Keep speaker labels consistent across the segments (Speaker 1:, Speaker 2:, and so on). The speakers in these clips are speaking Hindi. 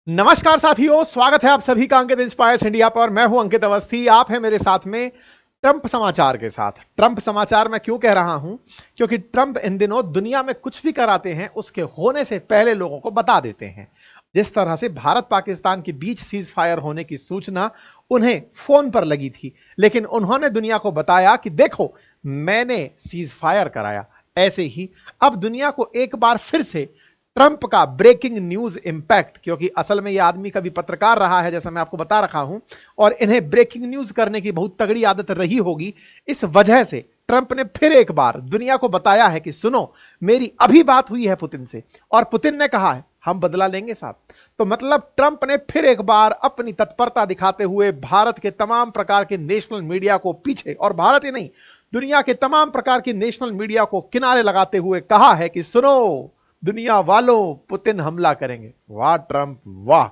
Speaker 1: नमस्कार साथियों, स्वागत है आप सभी का अंकित इंस्पायर्स इंडिया पर। मैं हूं अंकित अवस्थी, आप हैं मेरे साथ में ट्रंप समाचार के साथ। ट्रंप समाचार मैं क्यों कह रहा हूं? क्योंकि ट्रंप इन दिनों दुनिया में कुछ भी कराते हैं उसके होने से पहले लोगों को बता देते हैं। जिस तरह से भारत पाकिस्तान के बीच सीज फायर होने की सूचना उन्हें फोन पर लगी थी, लेकिन उन्होंने दुनिया को बताया कि देखो मैंने सीज फायर कराया। ऐसे ही अब दुनिया को एक बार फिर से ट्रंप का ब्रेकिंग न्यूज इंपैक्ट, क्योंकि असल में यह आदमी कभी पत्रकार रहा है जैसा मैं आपको बता रखा हूं, और इन्हें ब्रेकिंग न्यूज करने की बहुत तगड़ी आदत रही होगी। इस वजह से ट्रंप ने फिर एक बार दुनिया को बताया है कि सुनो, मेरी अभी बात हुई है पुतिन से और पुतिन ने कहा है हम बदला लेंगे साहब। तो मतलब ट्रंप ने फिर एक बार अपनी तत्परता दिखाते हुए भारत के तमाम प्रकार के नेशनल मीडिया को पीछे, और भारत ही नहीं दुनिया के तमाम प्रकार की नेशनल मीडिया को किनारे लगाते हुए कहा है कि सुनो दुनिया वालों, पुतिन हमला करेंगे। वाह ट्रंप वाह!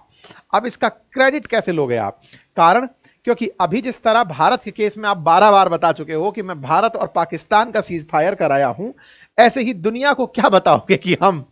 Speaker 1: अब इसका क्रेडिट कैसे लोगे आप? कारण क्योंकि अभी जिस तरह भारत के केस में आप 12 बार बता चुके हो कि मैं भारत और पाकिस्तान का सीज फायर कराया हूं, ऐसे ही दुनिया को क्या बताओगे कि हम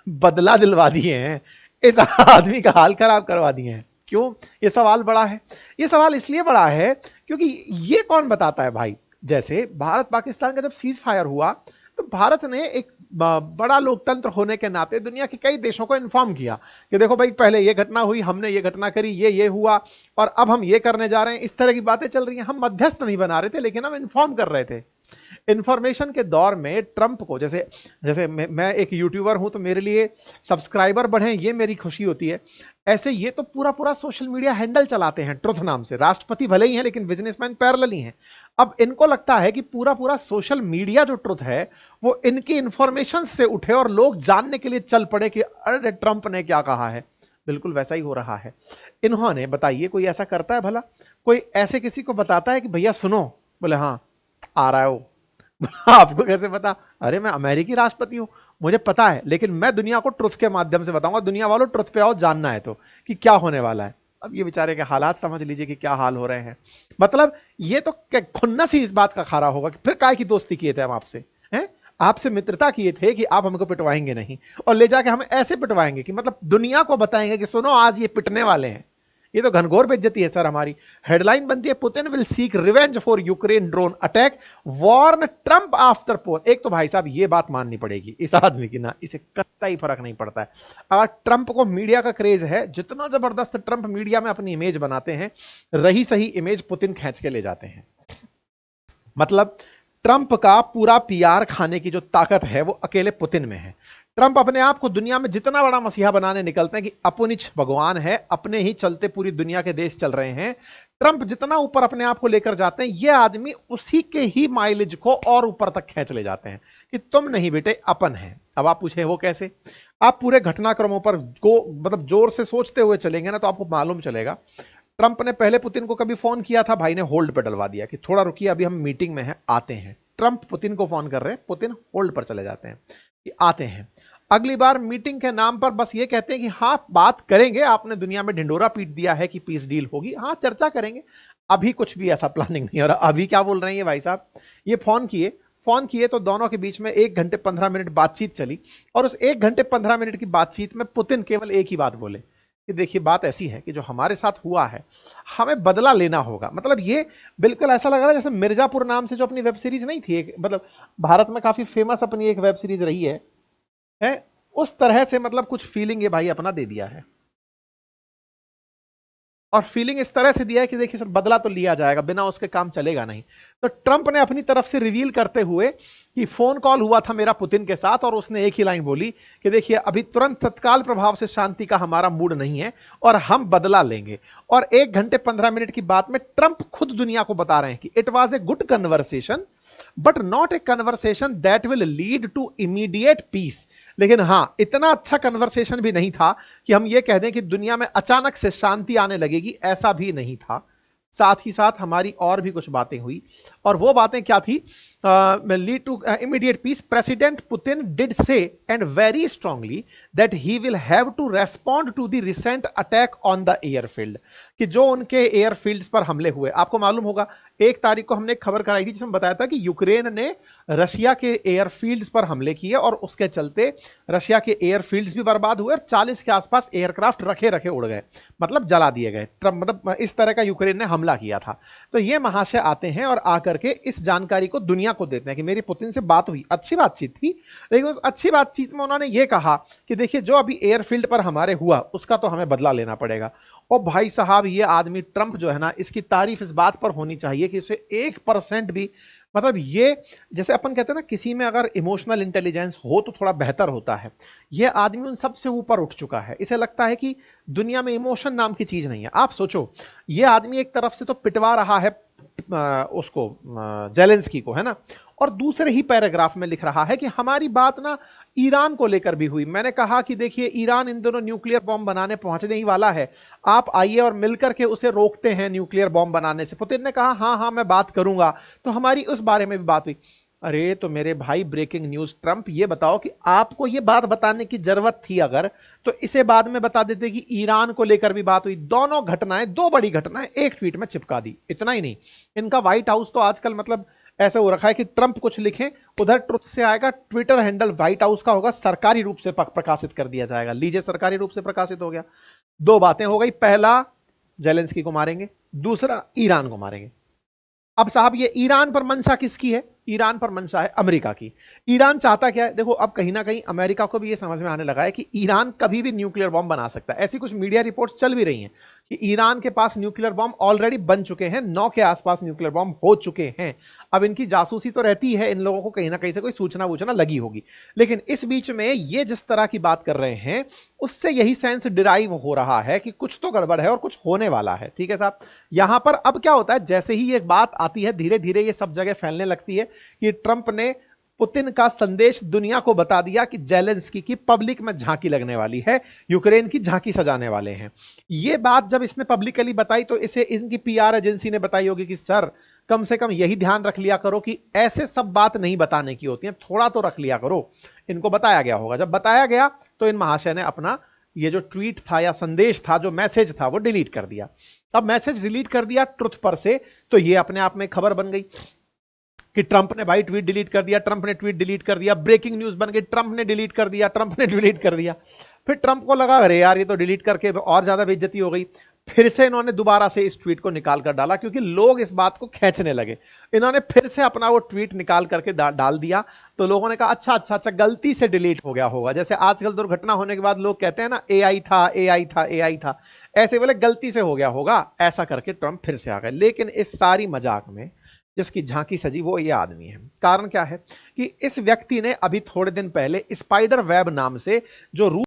Speaker 1: बदला दिलवा दिए हैं, इस आदमी का हाल खराब करवा दिए हैं। क्यों ये सवाल बड़ा है? ये सवाल इसलिए बड़ा है क्योंकि ये कौन बताता है भाई? जैसे भारत पाकिस्तान का जब सीज फायर हुआ तो भारत ने एक बड़ा लोकतंत्र होने के नाते दुनिया के कई देशों को इन्फॉर्म किया कि देखो भाई पहले ये घटना हुई, हमने ये घटना करी, ये हुआ और अब हम ये करने जा रहे हैं। इस तरह की बातें चल रही हैं। हम मध्यस्थ नहीं बना रहे थे, लेकिन हम इन्फॉर्म कर रहे थे। इंफॉर्मेशन के दौर में ट्रंप को, जैसे जैसे मैं एक यूट्यूबर हूं तो मेरे लिए सब्सक्राइबर बढ़े ये मेरी खुशी होती है, ऐसे ये तो पूरा पूरा सोशल मीडिया हैंडल चलाते हैं ट्रुथ नाम से। राष्ट्रपति भले ही हैं लेकिन बिजनेसमैन पैरेलल ही हैं। अब इनको लगता है कि पूरा पूरा सोशल मीडिया जो ट्रुथ है वो इनकी इंफॉर्मेशन से उठे और लोग जानने के लिए चल पड़े कि अरे ट्रंप ने क्या कहा है। बिल्कुल वैसा ही हो रहा है। इन्होंने, बताइए कोई ऐसा करता है भला? कोई ऐसे किसी को बताता है कि भैया सुनो, बोले हाँ आ रहा है वो। आपको कैसे पता? अरे मैं अमेरिकी राष्ट्रपति हूं, मुझे पता है, लेकिन मैं दुनिया को ट्रुथ के माध्यम से बताऊंगा। दुनिया वालों ट्रुथ पे आओ, जानना है तो कि क्या होने वाला है। अब ये बेचारे के हालात समझ लीजिए कि क्या हाल हो रहे हैं। मतलब ये तो खुन्नस ही इस बात का खा रहा होगा कि फिर काय की दोस्ती किए थे हम आपसे, हैं? आपसे मित्रता किए थे कि आप हमको पिटवाएंगे नहीं, और ले जाके हम ऐसे पिटवाएंगे कि मतलब दुनिया को बताएंगे कि सुनो आज ये पिटने वाले हैं। ये तो घनघोर बेइज्जती है सर हमारी। हेडलाइन बनती है Putin will seek revenge for Ukraine drone attack, warn Trump after poll. एक तो भाई साहब ये बात माननी पड़ेगी इस आदमी की ना, इसे कतई फर्क नहीं पड़ता है। अगर ट्रंप को मीडिया का क्रेज है, जितना जबरदस्त ट्रंप मीडिया में अपनी इमेज बनाते हैं, रही सही इमेज पुतिन खींच के ले जाते हैं। मतलब ट्रंप का पूरा पीआर खाने की जो ताकत है वो अकेले पुतिन में है। ट्रंप अपने आप को दुनिया में जितना बड़ा मसीहा बनाने निकलते हैं कि अपुनिच भगवान है, अपने ही चलते पूरी दुनिया के देश चल रहे हैं। ट्रंप जितना ऊपर अपने आप को लेकर जाते हैं, ये आदमी उसी के ही माइलेज को और ऊपर तक खींच ले जाते हैं कि तुम नहीं बेटे अपन है। अब आप पूछे वो कैसे? आप पूरे घटनाक्रमों पर को मतलब जोर से सोचते हुए चलेंगे ना तो आपको मालूम चलेगा। ट्रंप ने पहले पुतिन को कभी फोन किया था, भाई ने होल्ड पे डलवा दिया कि थोड़ा रुकिए अभी हम मीटिंग में हैं, आते हैं। ट्रंप पुतिन को फोन कर रहे हैं, पुतिन होल्ड पर चले जाते हैं कि आते हैं। अगली बार मीटिंग के नाम पर बस ये कहते हैं कि हाँ बात करेंगे, आपने दुनिया में ढिंडोरा पीट दिया है कि पीस डील होगी, हाँ चर्चा करेंगे। अभी कुछ भी ऐसा प्लानिंग नहीं हो रहा। अभी क्या बोल रहे हैं ये भाई साहब? ये फोन किए तो दोनों के बीच में 1 घंटे 15 मिनट बातचीत चली, और उस 1 घंटे 15 मिनट की बातचीत में पुतिन केवल एक ही बात बोले कि देखिए बात ऐसी है कि जो हमारे साथ हुआ है हमें बदला लेना होगा। मतलब ये बिल्कुल ऐसा लग रहा है जैसे मिर्जापुर नाम से जो अपनी वेब सीरीज नहीं थी एक, मतलब भारत में काफी फेमस अपनी एक वेब सीरीज रही है उस तरह से मतलब कुछ फीलिंग ये भाई अपना दे दिया है। और फीलिंग इस तरह से दिया है कि देखिए सर बदला तो लिया जाएगा, बिना उसके काम चलेगा नहीं। तो ट्रंप ने अपनी तरफ से रिवील करते हुए कि फोन कॉल हुआ था मेरा पुतिन के साथ, और उसने एक ही लाइन बोली कि देखिए अभी तुरंत तत्काल प्रभाव से शांति का हमारा मूड नहीं है और हम बदला लेंगे। और 1 घंटे 15 मिनट की बात में ट्रंप खुद दुनिया को बता रहे हैं कि it was a good conversation but not a conversation that will lead to immediate peace. लेकिन हां इतना अच्छा कन्वर्सेशन भी नहीं था कि हम ये कह दें कि दुनिया में अचानक से शांति आने लगेगी, ऐसा भी नहीं था। साथ ही साथ हमारी और भी कुछ बातें हुई, और वो बातें क्या थी? Lead to immediate peace. President Putin did say and very strongly that he will have to respond to the recent attack on the airfield. कि जो उनके एयरफील्ड्स पर हमले हुए। आपको मालूम होगा 1 तारीख को हमने एक खबर कराई थी जिसमें बताया था कि यूक्रेन ने रशिया के एयरफील्ड्स पर हमले किए और उसके चलते रशिया के एयरफील्ड्स भी बर्बाद हुए और 40 के आसपास एयरक्राफ्ट रखे रखे उड़ गए, मतलब जला दिए गए। मतलब इस तरह का यूक्रेन ने हमला किया था। तो ये महाशय आते हैं और आकर के इस जानकारी को दुनिया को देते हैं कि मेरी पुतिन से बात हुई, अच्छी बातचीत थी, लेकिन उस अच्छी बातचीत में उन्होंने ये कहा कि देखिए जो अभी एयरफील्ड पर हमारे हुआ उसका तो हमें बदला लेना पड़ेगा। और भाई साहब ये आदमी ट्रंप जो है ना, इसकी तारीफ इस बात पर होनी चाहिए कि उसे 1% भी, मतलब ये जैसे अपन कहते हैं ना किसी में अगर इमोशनल इंटेलिजेंस हो तो थोड़ा बेहतर होता है, ये आदमी उन सबसे ऊपर उठ चुका है। इसे लगता है कि दुनिया में इमोशन नाम की चीज नहीं है। आप सोचो, ये आदमी एक तरफ से तो पिटवा रहा है उसको जेलेंस्की को, है ना, और दूसरे ही पैराग्राफ में लिख रहा है कि हमारी बात ना ईरान को लेकर भी हुई। मैंने कहा कि देखिए ईरान इन दोनों न्यूक्लियर बॉम्ब बनाने पहुंचने ही वाला है, आप आइए और मिलकर के उसे रोकते हैं न्यूक्लियर बॉम्ब बनाने से। पुतिन ने कहा हाँ हाँ मैं बात करूंगा, तो हमारी उस बारे में भी बात हुई। अरे तो मेरे भाई ब्रेकिंग न्यूज ट्रंप, ये बताओ कि आपको ये बात बताने की जरूरत थी अगर, तो इसे बाद में बता देते कि ईरान को लेकर भी बात हुई। दोनों घटनाएं, 2 बड़ी घटनाएं एक ट्वीट में चिपका दी। इतना ही नहीं, इनका व्हाइट हाउस तो आजकल मतलब ऐसा हो रखा है कि ट्रंप कुछ लिखें उधर ट्रुथ से आएगा, ट्विटर हैंडल व्हाइट हाउस का होगा, सरकारी रूप से प्रकाशित कर दिया जाएगा। लीजिए सरकारी रूप से प्रकाशित हो गया। 2 बातें हो गई, पहला जेलेंस्की को मारेंगे, दूसरा ईरान को मारेंगे। अब साहब ये ईरान पर मंशा किसकी है? ईरान पर मंशा है अमेरिका की। ईरान चाहता क्या है? देखो अब कहीं ना कहीं अमेरिका को भी ये समझ में आने लगा है कि ईरान कभी भी न्यूक्लियर बॉम्ब बना सकता है। ऐसी कुछ मीडिया रिपोर्ट्स चल भी रही हैं कि ईरान के पास न्यूक्लियर बॉम्ब ऑलरेडी बन चुके हैं, 9 के आसपास न्यूक्लियर बॉम्ब हो चुके हैं। अब इनकी जासूसी तो रहती है, इन लोगों को कहीं ना कहीं से कोई सूचना वूचना लगी होगी, लेकिन इस बीच में ये जिस तरह की बात कर रहे हैं उससे यही सेंस डिराइव हो रहा है कि कुछ तो गड़बड़ है और कुछ होने वाला है। ठीक है साहब, यहां पर अब क्या होता है, जैसे ही एक बात आती है धीरे धीरे ये सब जगह फैलने लगती है कि ट्रंप ने पुतिन का संदेश दुनिया को बता दिया कि जेलेंस्की की पब्लिक में झांकी लगने वाली है, यूक्रेन की झांकी सजाने वाले हैं। ये बात जब इसने पब्लिकली बताई तो इसे इनकी पीआर एजेंसी ने बताई होगी कि सर कम से कम यही ध्यान रख लिया करो कि ऐसे सब बात नहीं बताने की होती है, थोड़ा तो रख लिया करो। इनको बताया गया होगा, जब बताया गया तो इन महाशय ने अपना ये जो ट्वीट था या संदेश था, जो मैसेज था, वो डिलीट कर दिया। अब मैसेज डिलीट कर दिया ट्रुथ पर से, तो ये अपने आप में खबर बन गई कि ट्रंप ने भाई ट्वीट डिलीट कर दिया, ट्रंप ने ट्वीट डिलीट कर दिया, ब्रेकिंग न्यूज बन गई, ट्रंप ने डिलीट कर दिया, ट्रंप ने डिलीट कर दिया। फिर ट्रंप को लगा अरे यार ये तो डिलीट करके और ज्यादा बेइज्जती हो गई। फिर से इन्होंने दोबारा से इस ट्वीट को निकाल कर डाला क्योंकि लोग इस बात को खींचने लगे। इन्होंने फिर से अपना वो ट्वीट निकाल करके डाल दिया, तो लोगों ने कहा अच्छा अच्छा अच्छा गलती से डिलीट हो गया होगा। जैसे आजकल दुर्घटना होने के बाद लोग कहते हैं ना एआई था एआई था एआई था, ऐसे बोले गलती से हो गया होगा, ऐसा करके ट्रंप फिर से आ गए। लेकिन इस सारी मजाक में जिसकी झांकी सजी वो ये आदमी है। कारण क्या है कि इस व्यक्ति ने अभी थोड़े दिन पहले स्पाइडर वेब नाम से जो